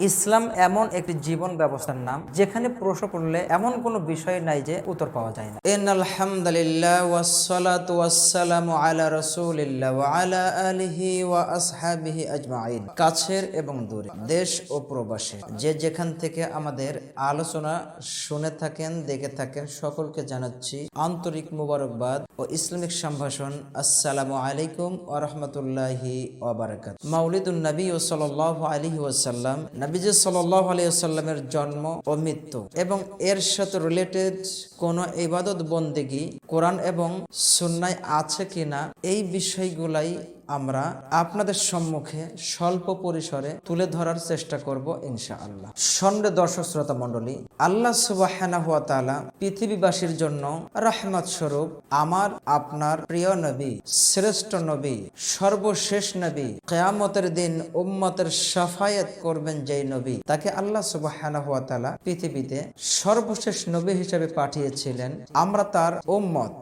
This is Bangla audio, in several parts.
ইসলাম এমন একটি জীবন ব্যবস্থার নাম যেখানে প্রশ্ন করলে এমন কোনো বিষয় নাই যে উত্তর পাওয়া যায় না। ইন্নাল হামদুলিল্লাহ ওয়াসসালাতু ওয়াসসালামু আলা রাসূলিল্লাহ ওয়া আলা আলিহি ওয়া আসহাবিহি আজমাইন। কাছের এবং দূরে, দেশ ও প্রবাসে যে যেখান থেকে আমাদের আলোচনা শুনে থাকেন, দেখে থাকেন, সকলকে জানাচ্ছি আন্তরিক মুবারকবাদ ও ইসলামিক সম্ভাষণ। আসসালামু আলাইকুম ওয়া রাহমাতুল্লাহি ওয়া বারাকাতুহু। মাউলিদুন নবী সাল্লাল্লাহু আলাইহি ওয়াসাল্লাম, নবীজি সাল্লাল্লাহু আলাইহি ওয়াসাল্লামের জন্ম ও মৃত্যু এবং এর সাথে রিলেটেড কোন ইবাদত বন্দেগী কোরআন এবং সুন্নায় আছে কিনা, এই বিষয়গুলাই আমরা আপনাদের সম্মুখে স্বল্প পরিসরে তুলে ধরার চেষ্টা করব ইনশাআল্লাহ। সম্মানিত দর্শক শ্রোতা মণ্ডলী, আল্লাহ সুবহানাহু ওয়া তাআলা পৃথিবীবাসীর জন্য রহমত স্বরূপ আমার আপনার প্রিয় নবী, শ্রেষ্ঠ নবী, সর্বশেষ নবী, কিয়ামতের দিন উম্মতের শাফায়াত করবেন যেই নবী, তাকে আল্লাহ সুবহানাহু ওয়া তাআলা পৃথিবীতে সর্বশেষ নবী হিসেবে পাঠিয়েছিলেন। আমরা তার উম্মত,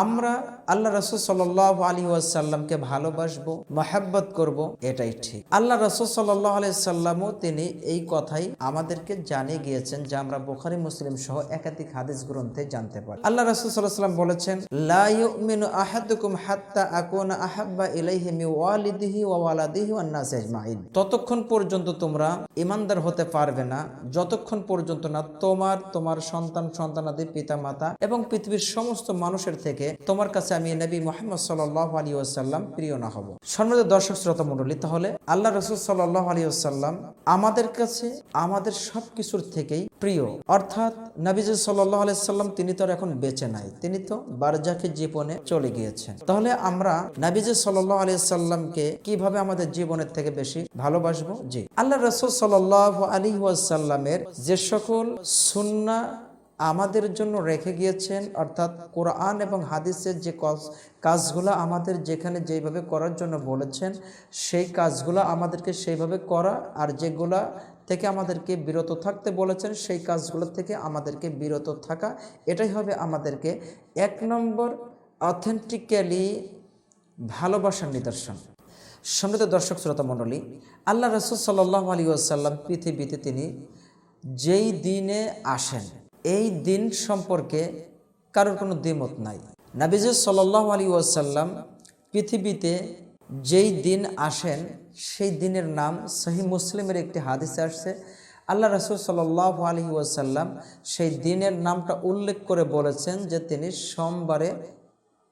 আমরা আল্লাহ রাসূল সাল্লাল্লাহু আলাইহি ওয়াসাল্লামকে ভালোবাসবো, মহব্বত করব, এটাই ঠিক। আল্লাহ রাসূল সাল্লাল্লাহু আলাইহি সাল্লামও তিনি এই কথাই আমাদেরকে জানিয়ে গিয়েছেন, যা আমরা বুখারী মুসলিম সহ একাধিক হাদিস গ্রন্থে জানতে পারি। আল্লাহ রাসূল সাল্লাল্লাহু আলাইহি ওয়াসাল্লাম বলেছেন, লা ইউমিনু আহাদুকুম হাত্তা আকুনা আহাব্বা ইলাইহি মিন ওয়ালিদিহি ওয়া ওয়ালাদিহি ওয়ান নাসি আজমাইন। ততক্ষণ পর্যন্ত তোমরা ঈমানদার হতে পারবে না যতক্ষণ পর্যন্ত না তোমার সন্তান, সন্তানাদি, পিতা মাতা এবং পৃথিবীর সমস্ত মানুষের থেকে তোমার কাছে আমি নবী মুহাম্মদ সাল্লাল্লাহু আলাইহি ওয়াসাল্লাম প্রিয় না হব। সম্মানিত দর্শক শ্রোতা মণ্ডলী, তাহলে আল্লাহ রাসূল সাল্লাল্লাহু আলাইহি ওয়াসাল্লাম আমাদের কাছে আমাদের সবকিছুর থেকেই প্রিয়। অর্থাৎ নবীজি সাল্লাল্লাহু আলাইহি ওয়াসাল্লাম তিনি তো এখন বেঁচে নাই, তিনি তো বারজাখে জীবনে চলে গিয়েছেন। তাহলে আমরা নবীজি সাল্লাল্লাহু আলাইহি ওয়াসাল্লামকে কিভাবে আমাদের জীবনের থেকে বেশি ভালোবাসবো? জি, আল্লাহ রাসূল সাল্লাল্লাহু আলাইহি ওয়াসাল্লামের যে সকল সুন্নাহ আমাদের জন্য রেখে গিয়েছেন, অর্থাৎ কোরআন এবং হাদিসের যে কাজগুলো আমাদের যেখানে যেভাবে করার জন্য বলেছেন, সেই কাজগুলো আমাদেরকে সেইভাবে করা, আর যেগুলা থেকে আমাদেরকে বিরত থাকতে বলেছেন সেই কাজগুলো থেকে আমাদেরকে বিরত থাকা, এটাই হবে আমাদেরকে এক নম্বর অথেন্টিক্যালি ভালোবাসার নিদর্শন। সম্মানিত দর্শক শ্রোতা মণ্ডলী, আল্লাহ রাসূল সাল্লাল্লাহু আলাইহি ওয়াসাল্লাম পৃথিবীতে তিনি যেই দিনে আসেন, এই দিন সম্পর্কে কারোর কোনো দ্বিমত নাই। নবীজি সাল্লাল্লাহু আলাইহি ওয়াসাল্লাম পৃথিবীতে যেই দিন আসেন, সেই দিনের নাম সহিহ মুসলিমের একটি হাদিসে আসছে, আল্লাহ রাসূল সাল্লাল্লাহু আলাইহি ওয়াসাল্লাম সেই দিনের নামটা উল্লেখ করে বলেছেন যে তিনি সোমবারে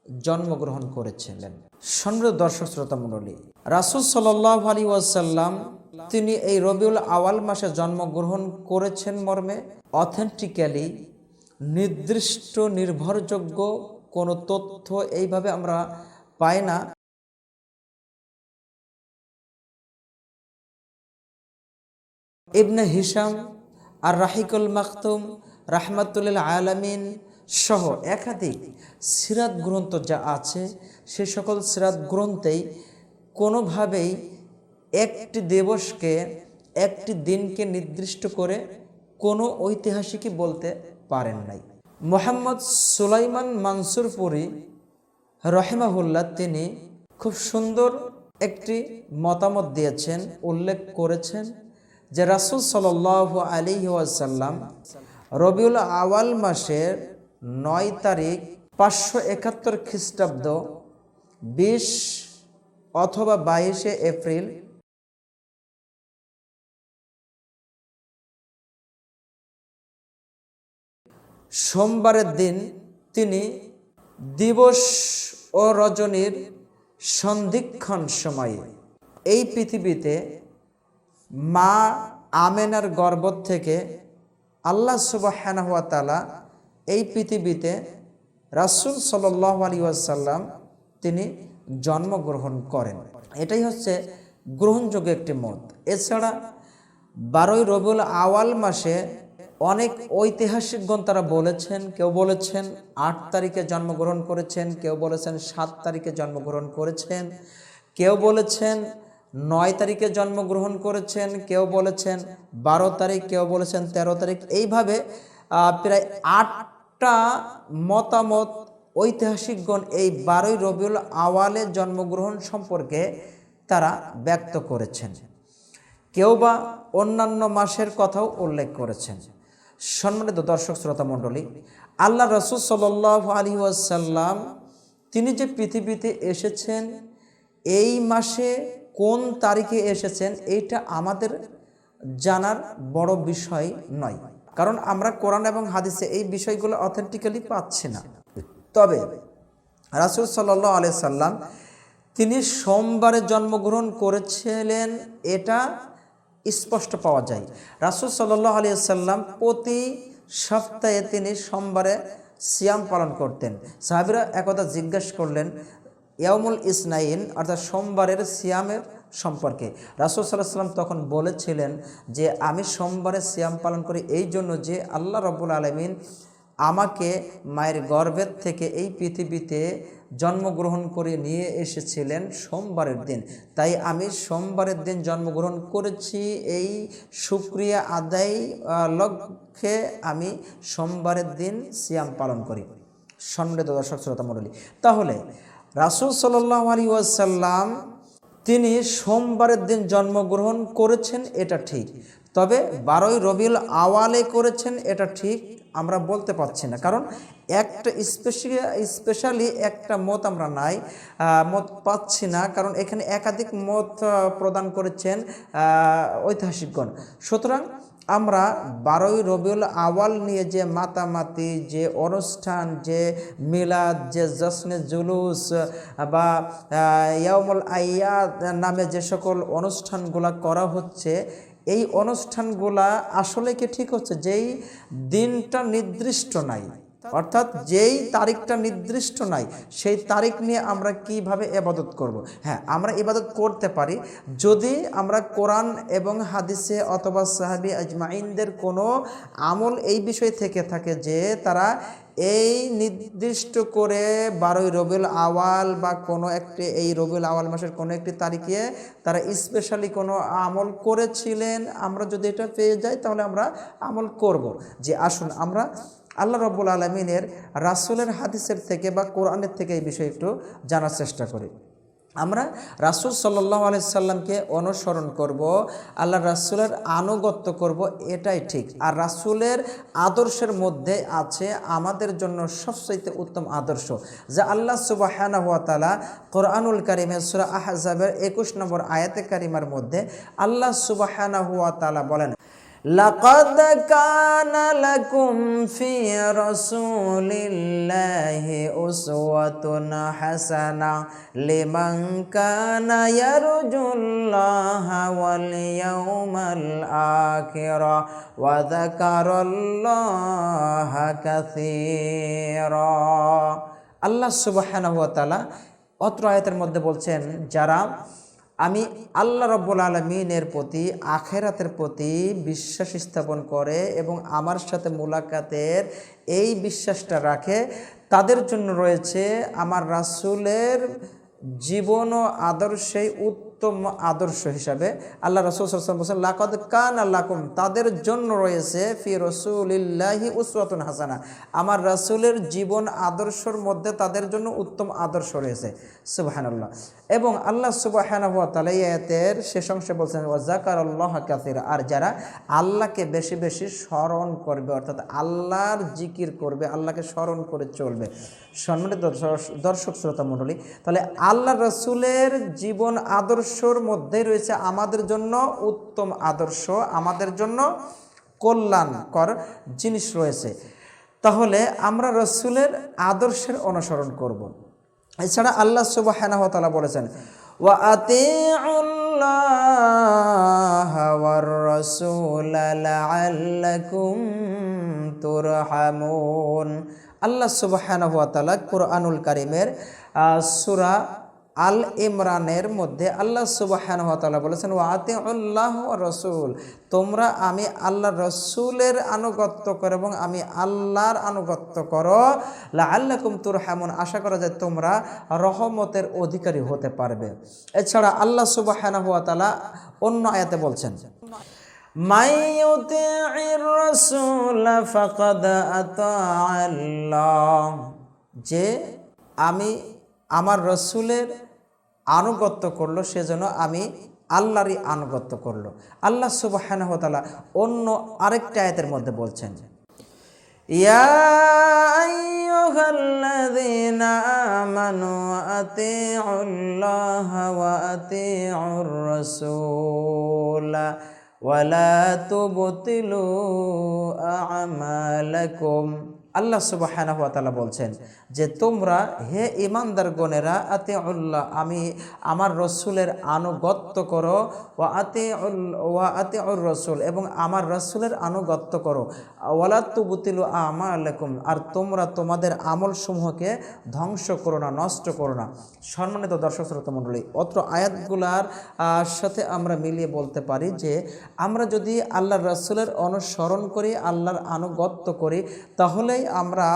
জন্মগ্রহণ করেছিলেন। সম্মানিত দর্শক শ্রোতা মণ্ডলী, রাসূল সাল্লাল্লাহু আলাইহি ওয়াসাল্লাম তিনি এই রবিউল আওয়াল মাসে জন্মগ্রহণ করেছেন মর্মে অথেন্টিক্যালি নির্দিষ্ট নির্ভরযোগ্য কোনো তথ্য এইভাবে আমরা পাই না। ইবনে হিশাম আর রাহিকুল মাকতুম রাহমাতুল আলামিন সহ একাধিক সিরাত গ্রন্থ যা আছে, সে সকল সিরাত গ্রন্থেই কোনোভাবেই একটি দিবসকে, একটি দিনকে নির্দিষ্ট করে কোনো ঐতিহাসিকই বলতে পারেন নাই। মুহাম্মদ সুলাইমান মানসুরপুরি রহিমাহুল্লাহ তিনি খুব সুন্দর একটি মতামত দিয়েছেন, উল্লেখ করেছেন যে রাসূল সাল্লাল্লাহু আলাইহি ওয়াসাল্লাম রবিউল আওয়াল মাসের 9 তারিখ 571 খ্রিস্টাব্দ 20 অথবা 22 এপ্রিল সোমবারের দিন তিনি দিবস ও রজনীর সন্ধিক্ষণ সময়ে এই পৃথিবীতে মা আমেনার গর্ভ থেকে আল্লাহ সুবহানাহু ওয়া তাআলা এই পৃথিবীতে রাসূল সাল্লাল্লাহু আলাইহি ওয়াসাল্লাম তিনি জন্মগ্রহণ করেন। এটাই হচ্ছে গ্রহণযোগ্য একটি মত। এছাড়া 12 রবিউল আওয়াল মাসে অনেক ঐতিহাসিকগণ তারা বলেছেন, কেউ বলেছেন 8 তারিখে জন্মগ্রহণ করেছেন, কেউ বলেছেন 7 তারিখে জন্মগ্রহণ করেছেন, কেউ বলেছেন 9 তারিখে জন্মগ্রহণ করেছেন, কেউ বলেছেন 12 তারিখ, কেউ বলেছেন 13 তারিখ। এইভাবে প্রায় 8টা মতামত ঐতিহাসিকগণ এই 12 রবিউল আওয়ালে জন্মগ্রহণ সম্পর্কে তারা ব্যক্ত করেছেন। কেউ বা অন্যান্য মাসের কথাও উল্লেখ করেছেন। সম্মানিত দর্শক শ্রোতা মণ্ডলী, আল্লাহ রাসূল সাল্লাল্লাহু আলাইহি ওয়াসাল্লাম তিনি যে পৃথিবীতে এসেছেন, এই মাসে কোন তারিখে এসেছেন এইটা আমাদের জানার বড় বিষয় নয়, কারণ আমরা কোরআন এবং হাদিসে এই বিষয়গুলো অথেন্টিক্যালি পাচ্ছি না। তবে রাসূল সাল্লাল্লাহু আলাইহি সাল্লাম তিনি সোমবারে জন্মগ্রহণ করেছিলেন, এটা স্পষ্ট পাওয়া যায়। রাসূল সাল্লাল্লাহু আলাইহি সাল্লাম প্রতি সপ্তাহে তিনি সোমবারে সিয়াম পালন করতেন। সাহাবীরা একদা জিজ্ঞাসা করলেন ইয়াউমুল ইসনাইন অর্থাৎ সোমবারের সিয়ামের সম্পর্কে। রাসূল সাল্লাল্লাহু আলাইহি সাল্লাম তখন বলেছিলেন যে আমি সোমবারে সিয়াম পালন করি এই জন্য যে আল্লাহ রাব্বুল আলামিন আমাকে মায়ের গর্ভের থেকে এই পৃথিবীতে জন্মগ্রহণ করে নিয়ে এসেছিলেন সোমবারের দিন, তাই আমি সোমবারের দিন জন্মগ্রহণ করেছি, এই শুকরিয়া আদায় লক্ষ্যে আমি সোমবারের দিন সিয়াম পালন করি। সম্মানিত দর্শক শ্রোতা মণ্ডলী, তাহলে রাসূল সাল্লাল্লাহু আলাইহি ওয়াসাল্লাম তিনি সোমবারের দিন জন্মগ্রহণ করেছেন এটা ঠিক, তবে 12ই রবিউল আওয়ালে করেছেন এটা ঠিক আমরা বলতে পারছি না, কারণ একটা স্পেশালি একটা মত আমরা মত পাচ্ছি না, কারণ এখানে একাধিক মত প্রদান করেছেন ঐতিহাসিকগণ। সুতরাং আমরা 12ই রবিউল আওয়াল নিয়ে যে মাতামাতি, যে অনুষ্ঠান, যে মিলাদ, যে জশ্নে জুলুস বা ইয়াউমুল আইয়াদ নামে যে সকল অনুষ্ঠানগুলা করা হচ্ছে, এই অনুষ্ঠানগুলা আসলে কি ঠিক হচ্ছে? যেই দিনটা নির্দিষ্ট নাই, অর্থাৎ যেই তারিখটা নির্দিষ্ট নাই, সেই তারিখ নিয়ে আমরা কিভাবে ইবাদত করব? হ্যাঁ, আমরা ইবাদত করতে পারি যদি আমরা কোরআন এবং হাদিসে অথবা সাহাবী আজমাইনদের কোনো আমল এই বিষয় থেকে থাকে যে তারা এই নির্দিষ্ট করে 12ই রবিউল আওয়াল বা কোনো একটি এই রবিউল আওয়াল মাসের কোনো একটি তারিখে তারা স্পেশালি কোনো আমল করেছিলেন, আমরা যদি এটা পেয়ে যাই তাহলে আমরা আমল করব। যে আসুন আমরা আল্লাহ রাব্বুল আলামিনের রাসূলের হাদিসের থেকে বা কোরআনের থেকে এই বিষয়ে একটু জানার চেষ্টা করি। আমরা রাসূল সাল্লাল্লাহু আলাইহি সাল্লামকে অনুসরণ করব, আল্লাহ রাসূলের আনুগত্য করব, এটাই ঠিক। আর রাসূলের আদর্শের মধ্যে আছে আমাদের জন্য সবচেয়ে উত্তম আদর্শ, যা আল্লাহ সুবহানাহু ওয়া তাআলা কোরআনুল কারীমের সূরা আহজাবের 21 নম্বর আয়াতে কারিমার মধ্যে আল্লাহ সুবহানাহু ওয়া তাআলা বলেন, লাকাদ কানা লাকুম ফি রাসূলিল্লাহি উসওয়াতুন হাসানাহ লিমান কানা ইয়ারজুল্লাহা ওয়াল ইয়াউমাল আখিরা ওয়া যাকারাল্লাহা কাসীরা। আল্লাহ সুবহানাহু ওয়া তাআলা অত্র আয়াতের মধ্যে বলছেন, যারা আমি আল্লাহ রাব্বুল আলামিনের প্রতি, আখিরাতের প্রতি বিশ্বাস স্থাপন করে এবং আমার সাথে মুলাকাতের এই বিশ্বাসটা রাখে, তাদের জন্য রয়েছে আমার রাসূলের জীবন ও আদর্শে উত্তম আদর্শ হিসাবে আল্লাহ রাসূল সাল্লাল্লাহু আলাইহি ওয়াসাল্লাম বলেন, লাকাদ কানা লাকুম, তাদের জন্য রয়েছে ফি রাসূলিল্লাহি উসওয়াতুন হাসানা, আমার রাসূলের জীবন আদর্শের মধ্যে তাদের জন্য উত্তম আদর্শ রয়েছে। সুবহানাল্লাহ। এবং আল্লাহ সুবহানাহু ওয়া তাআলা এই আয়াতের শেষ অংশে বলছেন ওয়া যাকারাল্লাহা কাসীরা, আর যারা আল্লাহকে বেশি বেশি স্মরণ করবে, অর্থাৎ আল্লাহর জিকির করবে, আল্লাহকে স্মরণ করে চলবে। সম্মানিত দর্শক শ্রোতা মণ্ডলী, তাহলে আল্লাহ রাসূলের জীবন আদর্শের মধ্যে রয়েছে আমাদের জন্য উত্তম আদর্শ, আমাদের জন্য কল্যাণকর জিনিস রয়েছে। তাহলে আমরা রাসূলের আদর্শের অনুসরণ করব। এছাড়া আল্লাহ সুবহানাহু ওয়া তাআলা বলেছেন, ওয়া আতিউল্লাহা ওয়ার রাসূলা লাআল্লাকুম তুরহামুন। আল্লাহ সুবহানাহু ওয়া তাআলা কোরআনুল কারীমের সূরা আল ইমরানের মধ্যে আল্লাহ সুবহানাহু ওয়া তাআলা বলেছেন, ওয়া আতিউল্লাহা ওয়ার রাসূল, তোমরা আমি আল্লাহর রাসূলের আনুগত্য করো এবং আমি আল্লাহর আনুগত্য করো, লাআল্লাকুম তুরহামুন, আশা করা যায় তোমরা রহমতের অধিকারী হতে পারবে। এছাড়া আল্লাহ সুবহানাহু ওয়া তাআলা অন্য আয়াতে বলছেন, মান ইউতি'ইর রাসূলা ফাকাদ আতা'আল্লাহ, যে আমি আমার রাসূলের আনুগত্য করলো সেজন্য আমি আল্লাহরই আনুগত্য করলো। আল্লাহ সুবহানাহু ওয়া তাআলা অন্য আরেকটা আয়াতের মধ্যে বলছেন, ইয়া আইয়ুহাল্লাযীনা আমানু আতিউল্লাহা ওয়া আতিউর রাসূল ওয়া লা তুবতিলু আমালাকুম। আল্লাহ সুবহানাহু ওয়া তাআলা বলছেন যে তোমরা হে ঈমানদারগণেরা আতিউল্লাহ, আমি আমার রসুলের আনুগত্য করো, ওয়া আতিউর রাসূল, এবং আমার রসুলের আনুগত্য করো, ওয়ালা তুবতিলু আমালাকুম, আর তোমরা তোমাদের আমলসমূহকে ধ্বংস করো না, নষ্ট করো না। সম্মানিত দর্শক শ্রোতা মণ্ডলী, অত্র আয়াতগুলার সাথে আমরা মিলিয়ে বলতে পারি যে আমরা যদি আল্লাহর রসুলের অনুসরণ করি, আল্লাহর আনুগত্য করি, তাহলেই আমরা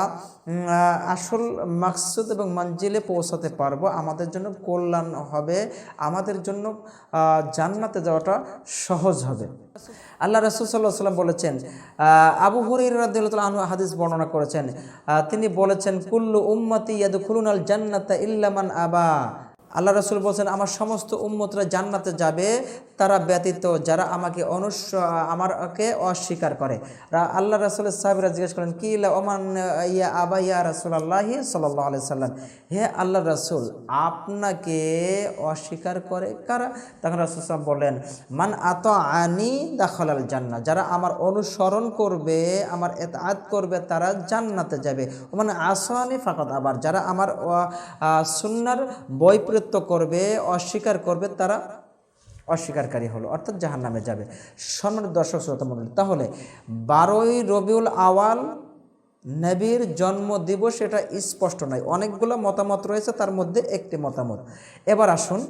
আসল মাকসুদ এবং মঞ্জিলে পৌঁছাতে পারবো। আমাদের জন্য কল্যাণ হবে, আমাদের জন্য জান্নাতে যাওয়াটা সহজ হবে। আল্লাহ রাসূল সাল্লাল্লাহু আলাইহি ওয়াসাল্লাম বলেছেন, আবু হুরায়রা রাদিয়াল্লাহু তাআলা আনহু হাদিস বর্ণনা করেছেন, তিনি বলেছেন, কুল্লু উম্মতি ইয়াদখুলুনাল জান্নাতা ইল্লা মান আবা। আল্লাহ রাসূল বলছেন, আমার সমস্ত উম্মতরা জান্নাতে যাবে তারা ব্যতীত যারা আমাকে অস্বীকার করে। আল্লাহ রাসূলের সাহাবীরা জিজ্ঞেস করেন, কি লা ওমান ইয়া আবা ইয়া রাসূলুল্লাহি সাল্লাল্লাহু আলাইহি সাল্লাম, হে আল্লাহ রাসূল, আপনাকে অস্বীকার করে কারা? তখন রাসূল সাল্লাল্লাহু আলাইহি ওয়াসাল্লাম বললেন, মান আতাআনি দাখালাল জান্নাহ, যারা আমার অনুসরণ করবে, আমার ইতাআত করবে, তারা জান্নাতে যাবে। ওমান আসানি ফাকাদ আবার, যারা আমার সুন্নাহর বৈপরীত্য করবে, অস্বীকার করবে, তারা অস্বীকারকারী হলো, অর্থাৎ জাহান্নামে যাবে। সম্মানিত দর্শক শ্রোতা মণ্ডলী, তাহলে 12ই রবিউল আওয়াল নবীর জন্ম দিবস, এটা স্পষ্ট নয়, অনেকগুলো মতামত রয়েছে, তার মধ্যে একটি মতামত। এবার আসুন,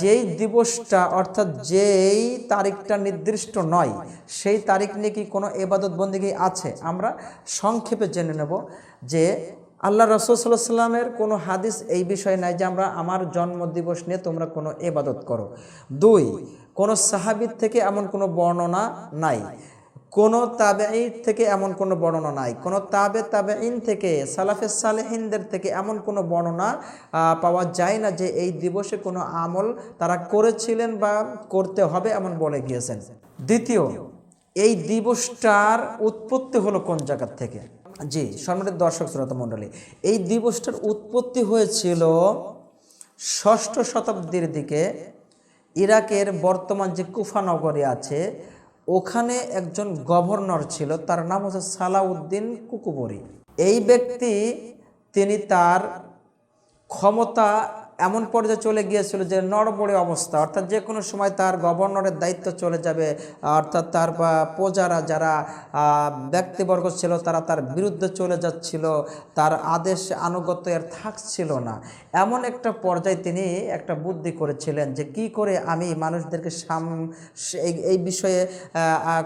যেই দিবসটা অর্থাৎ যেই তারিখটা নির্দিষ্ট নয়, সেই তারিখ নিয়ে কি কোনো ইবাদত বন্দেগী আছে? আমরা সংক্ষেপে জেনে নেব যে আল্লাহ রাসূল সাল্লাল্লাহু আলাইহি ওয়াসাল্লামের কোনো হাদিস এই বিষয়ে নাই যে আমার জন্মদিবস নিয়ে তোমরা কোনো ইবাদত করো। 2, কোনো সাহাবীর থেকে এমন কোনো বর্ণনা নাই, কোনো তাবেঈ থেকে এমন কোনো বর্ণনা নাই, কোনো তাবেঈন থেকে, সালাফে সালেহিনদের থেকে এমন কোনো বর্ণনা পাওয়া যায় না যে এই দিবসে কোনো আমল তারা করেছিলেন বা করতে হবে এমন বলে গিয়েছেন। দ্বিতীয়, এই দিবসটার উৎপত্তি হলো কোন জায়গা থেকে? জি সম্মানিত দর্শক শ্রোতা মণ্ডলী, এই দিবসটার উৎপত্তি হয়েছিল 6ষ্ঠ শতাব্দীর দিকে। ইরাকের বর্তমান যে কুফা নগরী আছে, ওখানে একজন গভর্নর ছিল, তার নাম হচ্ছে সালাউদ্দিন কুকুবরী। এই ব্যক্তি, তিনি তার ক্ষমতা এমন পর্যায়ে চলে গিয়েছিল যে নড়বড়ে অবস্থা, অর্থাৎ যে কোনো সময় তার গভর্নরের দায়িত্ব চলে যাবে, অর্থাৎ তার প্রজারা যারা ব্যক্তিবর্গ ছিল তারা তার বিরুদ্ধে চলে যাচ্ছিল, তার আদেশ আনুগত্য আর থাকছিল না। এমন একটা পর্যায়ে তিনি একটা বুদ্ধি করেছিলেন যে কি করে আমি মানুষদেরকে এই বিষয়ে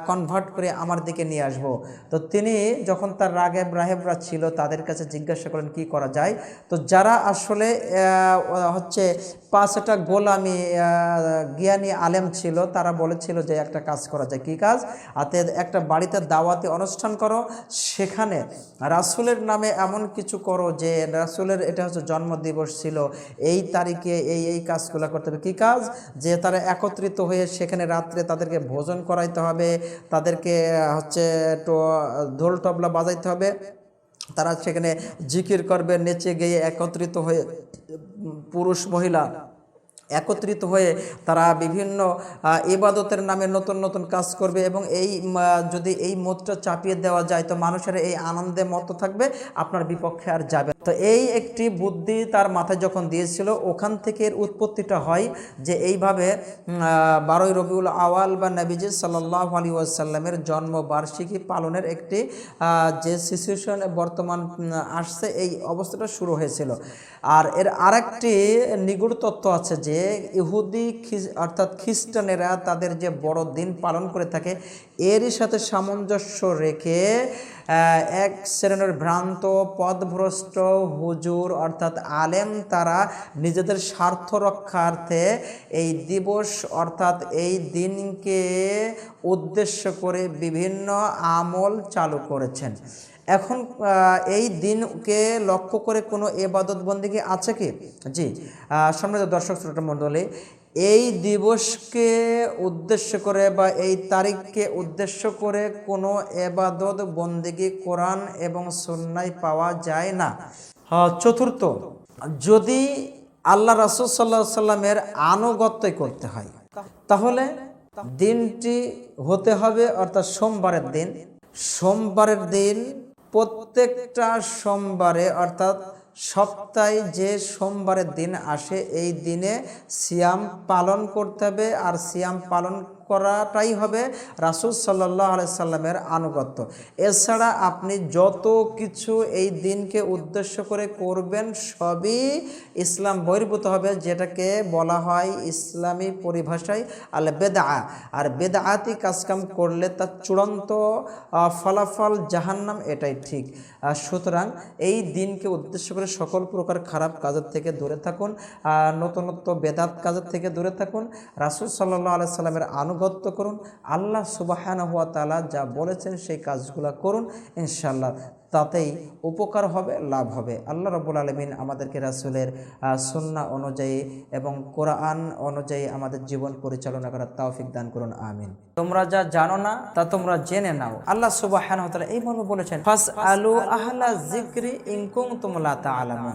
কনভার্ট করে আমার দিকে নিয়ে আসব। তো তিনি যখন তার রাহেবরা ছিল তাদের কাছে জিজ্ঞাসা করেন কি করা যায়। তো যারা আসলে হচ্ছে 5টা গোলামি জ্ঞানী আলেম ছিল, তারা বলেছিল যে একটা কাজ করা যায়। কি কাজ? একটা বাড়িতে দাওয়াতি অনুষ্ঠান করো, সেখানে রাসূলের নামে এমন কিছু করো যে রাসূলের এটা হচ্ছে জন্মদিবস ছিল, এই তারিখে এই কাজগুলো করতে হবে। কী কাজ? যে তারা একত্রিত হয়ে সেখানে রাত্রে তাদেরকে ভোজন করাইতে হবে, তাদেরকে হচ্ছে একটু ঢোল তবলা বাজাইতে হবে, তারা সেখানে জিকির করবে, নেচে গেয়ে একত্রিত হয়ে, পুরুষ মহিলা একত্রিত হয়ে তারা বিভিন্ন ইবাদতের নামে নতুন নতুন কাজ করবে, এবং যদি এই মতটা চাপিয়ে দেওয়া যায় তো মানুষের এই আনন্দে মত থাকবে, আপনার বিপক্ষে আর যাবে। তো এই একটি বুদ্ধি তার মাথায় যখন দিয়েছিল, ওখান থেকে এর উৎপত্তিটা হয় যে এইভাবে 12ই রবিউল আওয়াল বা নবীজি সাল্লাল্লাহু আলাইহি ওয়াসাল্লামের জন্মবার্ষিকী পালনের একটি যে সিচুয়েশন বর্তমান আসছে, এই অবস্থাটা শুরু হয়েছিল। আর এর আরেকটি নিগুড় তত্ত্ব আছে যে ইহুদি অর্থাৎ খ্রিস্টানেরা তাদের যে বড় দিন পালন করে থাকে, এরই সাথে সামঞ্জস্য রেখে এক শ্রেণীর ভ্রান্ত পথভ্রষ্ট হুজুর অর্থাৎ আলেম, তারা নিজেদের স্বার্থ রক্ষার্থে এই দিবস অর্থাৎ এই দিনকে উদ্দেশ্য করে বিভিন্ন আমল চালু করেছেন। এখন এই দিনকে লক্ষ্য করে কোনো ইবাদত বন্দেগী আছে কি? জি সম্মানিত দর্শক শ্রোতা মণ্ডলী, এই দিবসকে উদ্দেশ্য করে বা এই তারিখকে উদ্দেশ্য করে কোনো এবাদত বন্দেগী কোরআন এবং সুন্নায় পাওয়া যায় না। চতুর্থ, যদি আল্লাহ রাসূল সাল্লাল্লাহু আলাইহি সাল্লামের আনুগত্যই করতে হয় তাহলে দিনটি হতে হবে অর্থাৎ সোমবারের দিন। সোমবারের দিন প্রত্যেকটা সোমবারে অর্থাৎ সপ্তাহে যে সোমবারের দিন আসে এই দিনে সিয়াম পালন করতে হবে, আর সিয়াম পালন করাটাই হবে রাসূল সাল্লাল্লাহু আলাইহি সাল্লামের আনুগত্য। এছাড়া আপনি যত কিছু এই দিনকে উদ্দেশ্য করে করবেন সবই ইসলাম বহির্ভূত হবে, যেটাকে বলা হয় ইসলামী পরিভাষায় আল বেদআ। আর বেদআতি কাজকাম করলে তার চূড়ান্ত ফলাফল জাহান্নাম, এটাই ঠিক। সুতরাং এই দিনকে উদ্দেশ্য করে সকল প্রকার খারাপ কাজের থেকে দূরে থাকুন, নতুনত্ব বেদাত কাজের থেকে দূরে থাকুন, রাসূল সাল্লাল্লাহু আলাইহি সাল্লামের আনুগত্য করুন, আল্লাহ সুবহানাহু ওয়া তাআলা যা বলেছেন সেই কাজগুলো করুন, ইনশাআল্লাহ তাতেই উপকার হবে, লাভ হবে। আল্লাহ রাব্বুল আলামিন আমাদেরকে রাসূলের সুন্নাহ অনুযায়ী এবং কোরআন অনুযায়ী আমাদের জীবন পরিচালনা করার তৌফিক দান করুন, আমিন। তোমরা যা জানো না তা তোমরা জেনে নাও। আল্লাহ সুবহানাহু ওয়া তাআলা এই মর্মে বলেছেন, ফাসআলু আহলা যিকরি ইন কুনতুম লা তা'লামুন।